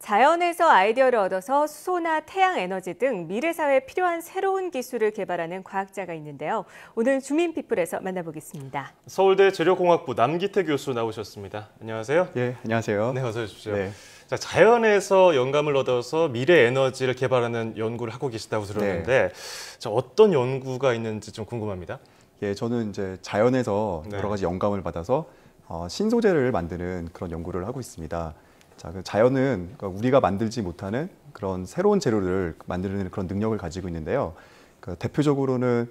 자연에서 아이디어를 얻어서 수소나 태양 에너지 등 미래 사회에 필요한 새로운 기술을 개발하는 과학자가 있는데요. 오늘 주민피플에서 만나보겠습니다. 서울대 재료공학부 남기태 교수 나오셨습니다. 안녕하세요. 예, 안녕하세요. 네, 어서 오십시오. 네. 자, 자연에서 영감을 얻어서 미래 에너지를 개발하는 연구를 하고 계시다고 들었는데 자, 어떤 연구가 있는지 좀 궁금합니다. 예, 저는 이제 자연에서 여러 가지 영감을 받아서 신소재를 만드는 그런 연구를 하고 있습니다. 자, 그 자연은 우리가 만들지 못하는 그런 새로운 재료를 만드는 그런 능력을 가지고 있는데요. 그 대표적으로는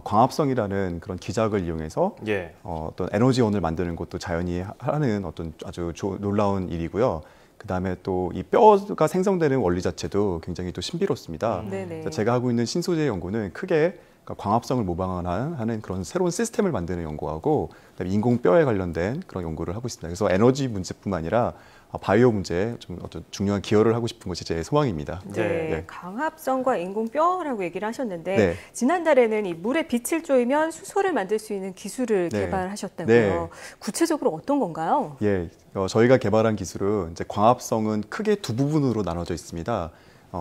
광합성이라는 그런 기작을 이용해서 어떤 에너지원을 만드는 것도 자연이 하는 어떤 아주 놀라운 일이고요. 그 다음에 또 이 뼈가 생성되는 원리 자체도 굉장히 또 신비롭습니다. 제가 하고 있는 신소재 연구는 크게 광합성을 모방하는 그런 새로운 시스템을 만드는 연구하고 그다음에 인공뼈에 관련된 그런 연구를 하고 있습니다. 그래서 에너지 문제뿐만 아니라 바이오 문제에 좀 어떤 중요한 기여를 하고 싶은 것이 제 소망입니다. 네, 광합성과 인공뼈라고 얘기를 하셨는데 지난달에는 이 물에 빛을 쬐면 수소를 만들 수 있는 기술을 개발하셨다고요. 구체적으로 어떤 건가요? 예, 저희가 개발한 기술은 이제 광합성은 크게 두 부분으로 나눠져 있습니다.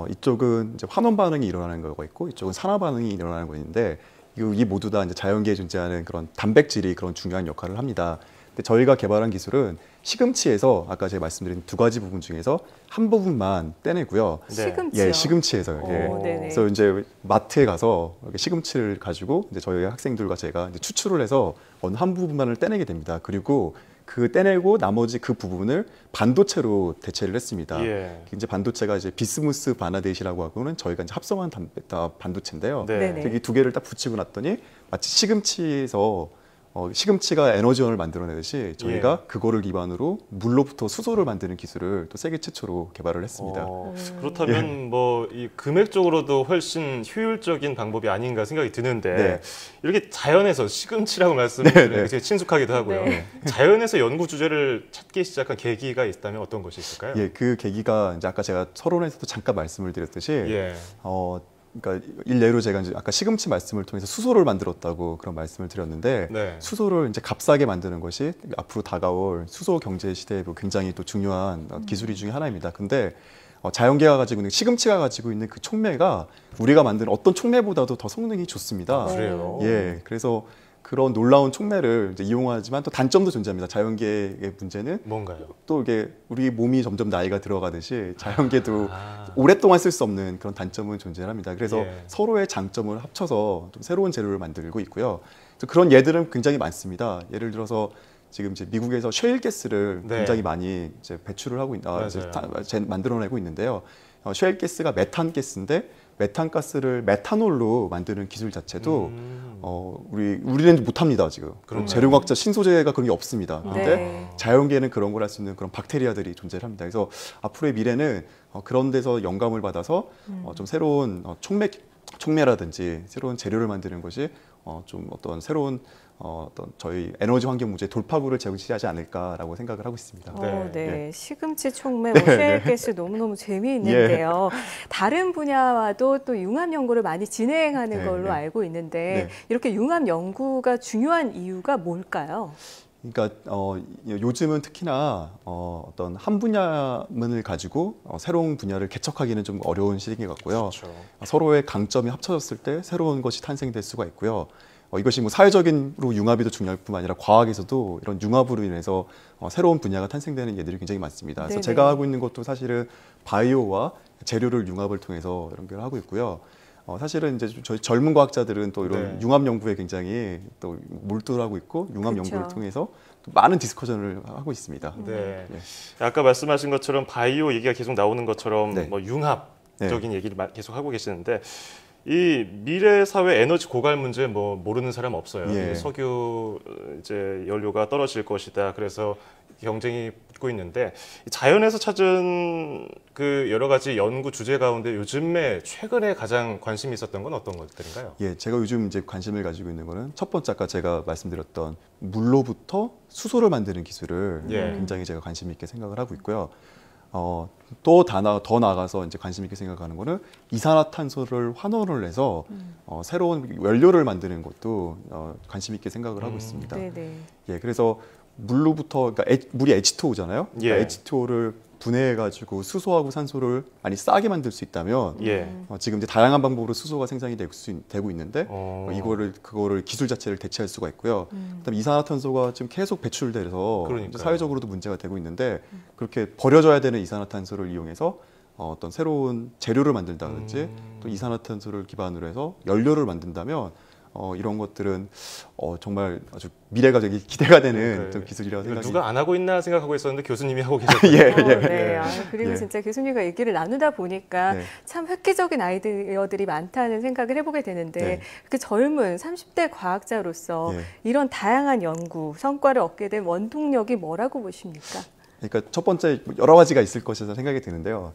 이쪽은 이제 환원 반응이 일어나는 거가 있고 이쪽은 산화 반응이 일어나는 거 있는데 이 모두 다 이제 자연계에 존재하는 그런 단백질이 그런 중요한 역할을 합니다. 근데 저희가 개발한 기술은 시금치에서 아까 제가 말씀드린 두 가지 부분 중에서 한 부분만 떼내고요. 시금치요? 예, 시금치에서요. 그래서 이제 마트에 가서 시금치를 가지고 이제 저희 학생들과 제가 이제 추출을 해서 어느 한 부분만을 떼내게 됩니다. 그리고 그 떼내고 나머지 그 부분을 반도체로 대체를 했습니다. 이제 반도체가 이제 비스무스 바나데이시라고 하고는 저희가 이제 합성한 반도체인데요. 이 두 개를 딱 붙이고 났더니 마치 시금치가 에너지원을 만들어내듯이 저희가 그거를 기반으로 물로부터 수소를 만드는 기술을 또 세계 최초로 개발을 했습니다. 그렇다면 뭐 이 금액적으로도 훨씬 효율적인 방법이 아닌가 생각이 드는데 이렇게 자연에서 시금치라고 말씀드리는 게 친숙하기도 하고요. 자연에서 연구 주제를 찾기 시작한 계기가 있다면 어떤 것이 있을까요? 예, 그 계기가 이제 아까 제가 서론에서도 잠깐 말씀을 드렸듯이 그러니까 일례로 제가 이제 아까 시금치 말씀을 통해서 수소를 만들었다고 그런 말씀을 드렸는데 수소를 이제 값싸게 만드는 것이 앞으로 다가올 수소 경제 시대에 굉장히 또 중요한 기술이 중에 하나입니다. 근데 자연계가 가지고 있는 시금치가 가지고 있는 그 촉매가 우리가 만드는 어떤 촉매보다도 더 성능이 좋습니다. 그래요? 예, 그래서 그런 놀라운 촉매를 이제 이용하지만 또 단점도 존재합니다. 자연계의 문제는 뭔가요? 또 이게 우리 몸이 점점 나이가 들어가듯이 자연계도 오랫동안 쓸 수 없는 그런 단점은 존재합니다. 그래서 서로의 장점을 합쳐서 좀 새로운 재료를 만들고 있고요. 그런 예들은 굉장히 많습니다. 예를 들어서 지금 이제 미국에서 셰일 가스를 굉장히 많이 이제 배출을 하고 만들어내고 있는데요. 셰일 가스가 메탄 가스인데 메탄 가스를 메탄올로 만드는 기술 자체도 우리는 못합니다 지금. 재료과학자 신소재가 그런 게 없습니다. 그런데 자연계는 그런 걸 할 수 있는 그런 박테리아들이 존재를 합니다. 그래서 앞으로의 미래는 그런 데서 영감을 받아서 좀 새로운 촉매라든지 새로운 재료를 만드는 것이 좀 어떤 새로운 어떤 저희 에너지 환경 문제 돌파구를 제시하지 않을까라고 생각을 하고 있습니다. 시금치 촉매, 셰일 가스 너무너무 재미있는데요. 다른 분야와도 또 융합 연구를 많이 진행하는 걸로 알고 있는데 이렇게 융합 연구가 중요한 이유가 뭘까요? 그러니까 요즘은 특히나 어떤 한 분야만을 가지고 새로운 분야를 개척하기는 좀 어려운 시기 같고요. 서로의 강점이 합쳐졌을 때 새로운 것이 탄생될 수가 있고요. 이것이 뭐 사회적인로 융합이 더 중요할 뿐만 아니라 과학에서도 이런 융합으로 인해서 새로운 분야가 탄생되는 예들이 굉장히 많습니다. 그래서 제가 하고 있는 것도 사실은 바이오와 재료를 융합을 통해서 연구를 하고 있고요. 사실은 이제 저희 젊은 과학자들은 또 이런 융합 연구에 굉장히 또 몰두하고 있고 융합 연구를 통해서 또 많은 디스커션을 하고 있습니다. 아까 말씀하신 것처럼 바이오 얘기가 계속 나오는 것처럼 뭐 융합적인 얘기를 계속 하고 계시는데 이 미래 사회 에너지 고갈 문제 뭐 모르는 사람 없어요. 석유 이제 연료가 떨어질 것이다. 그래서 경쟁이 붙고 있는데 자연에서 찾은 그 여러 가지 연구 주제 가운데 요즘에 최근에 가장 관심이 있었던 건 어떤 것들인가요? 예, 제가 요즘 이제 관심을 가지고 있는 거는 첫 번째 아까 제가 말씀드렸던 물로부터 수소를 만드는 기술을 굉장히 제가 관심 있게 생각을 하고 있고요. 또 더 나아가서 이제 관심 있게 생각하는 거는 이산화탄소를 환원을 해서 새로운 연료를 만드는 것도 관심 있게 생각을 하고 있습니다. 예, 그래서 물로부터 그러니까 물이 H2O잖아요. 그러니까 H2O를 분해해가지고 수소하고 산소를 많이 싸게 만들 수 있다면 지금 이제 다양한 방법으로 수소가 생산이 되고 있는데 그거를 기술 자체를 대체할 수가 있고요. 그다음에 이산화탄소가 지금 계속 배출돼서 사회적으로도 문제가 되고 있는데 그렇게 버려져야 되는 이산화탄소를 이용해서 어떤 새로운 재료를 만든다든지 또 이산화탄소를 기반으로 해서 연료를 만든다면 이런 것들은 정말 아주 미래가 되게 기대가 되는 좀 기술이라고 생각이. 누가 안 하고 있나 생각하고 있었는데 교수님이 하고 계셨어요. 네. 그리고 진짜 교수님과 얘기를 나누다 보니까 참 획기적인 아이디어들이 많다는 생각을 해보게 되는데 그 젊은 30대 과학자로서 이런 다양한 연구 성과를 얻게 된 원동력이 뭐라고 보십니까? 그러니까 첫 번째 여러 가지가 있을 것이라 생각이 드는데요.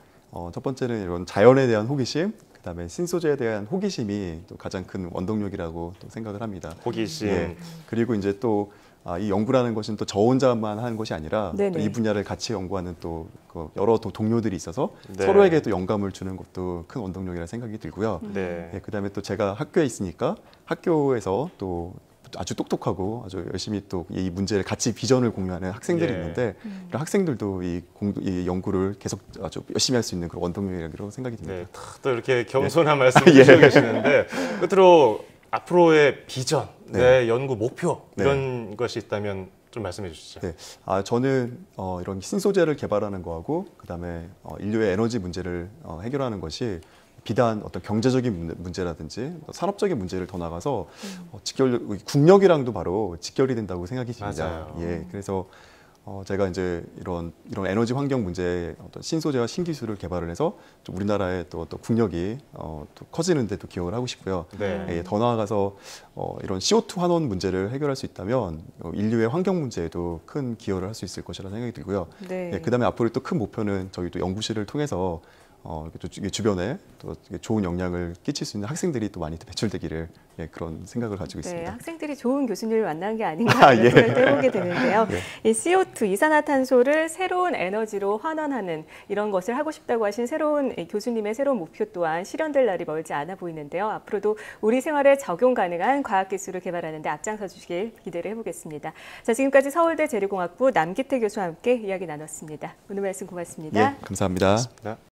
첫 번째는 이런 자연에 대한 호기심, 그다음에 신소재에 대한 호기심이 또 가장 큰 원동력이라고 또 생각을 합니다. 호기심. 그리고 이제 또 이 연구라는 것은 또 저 혼자만 하는 것이 아니라 또 이 분야를 같이 연구하는 또 여러 동료들이 있어서 서로에게 또 영감을 주는 것도 큰 원동력이라 생각이 들고요. 그다음에 또 제가 학교에 있으니까 학교에서 또 아주 똑똑하고 아주 열심히 또 이 문제를 같이 비전을 공유하는 학생들이 있는데 이런 학생들도 이 연구를 계속 아주 열심히 할 수 있는 그런 원동력이라고 생각이 듭니다. 또 이렇게 겸손한 말씀 해주시고 계시는데 끝으로 앞으로의 비전, 내 연구 목표 이런 것이 있다면 좀 말씀해 주시죠. 저는 이런 신소재를 개발하는 거하고 그다음에 인류의 에너지 문제를 해결하는 것이 비단 어떤 경제적인 문제라든지 산업적인 문제를 더 나가서 국력이랑도 바로 직결이 된다고 생각이 듭니다. 그래서 제가 이제 이런 에너지 환경 문제에 어떤 신소재와 신기술을 개발을 해서 좀 우리나라의 또 국력이 또 커지는 데도 기여를 하고 싶고요. 더 나아가서 이런 CO2 환원 문제를 해결할 수 있다면 인류의 환경 문제에도 큰 기여를 할 수 있을 것이라 생각이 들고요. 그다음에 앞으로 또 큰 목표는 저희 또 연구실을 통해서 주변에 또 좋은 영향을 끼칠 수 있는 학생들이 또 많이 배출되기를 그런 생각을 가지고 있습니다. 학생들이 좋은 교수님을 만난 게 아닌가 하는 생각을 해보게 되는데요. 이 CO2, 이산화탄소를 새로운 에너지로 환원하는 이런 것을 하고 싶다고 하신 교수님의 새로운 목표 또한 실현될 날이 멀지 않아 보이는데요. 앞으로도 우리 생활에 적용 가능한 과학기술을 개발하는 데 앞장서 주시길 기대를 해보겠습니다. 자, 지금까지 서울대 재료공학부 남기태 교수와 함께 이야기 나눴습니다. 오늘 말씀 고맙습니다. 감사합니다.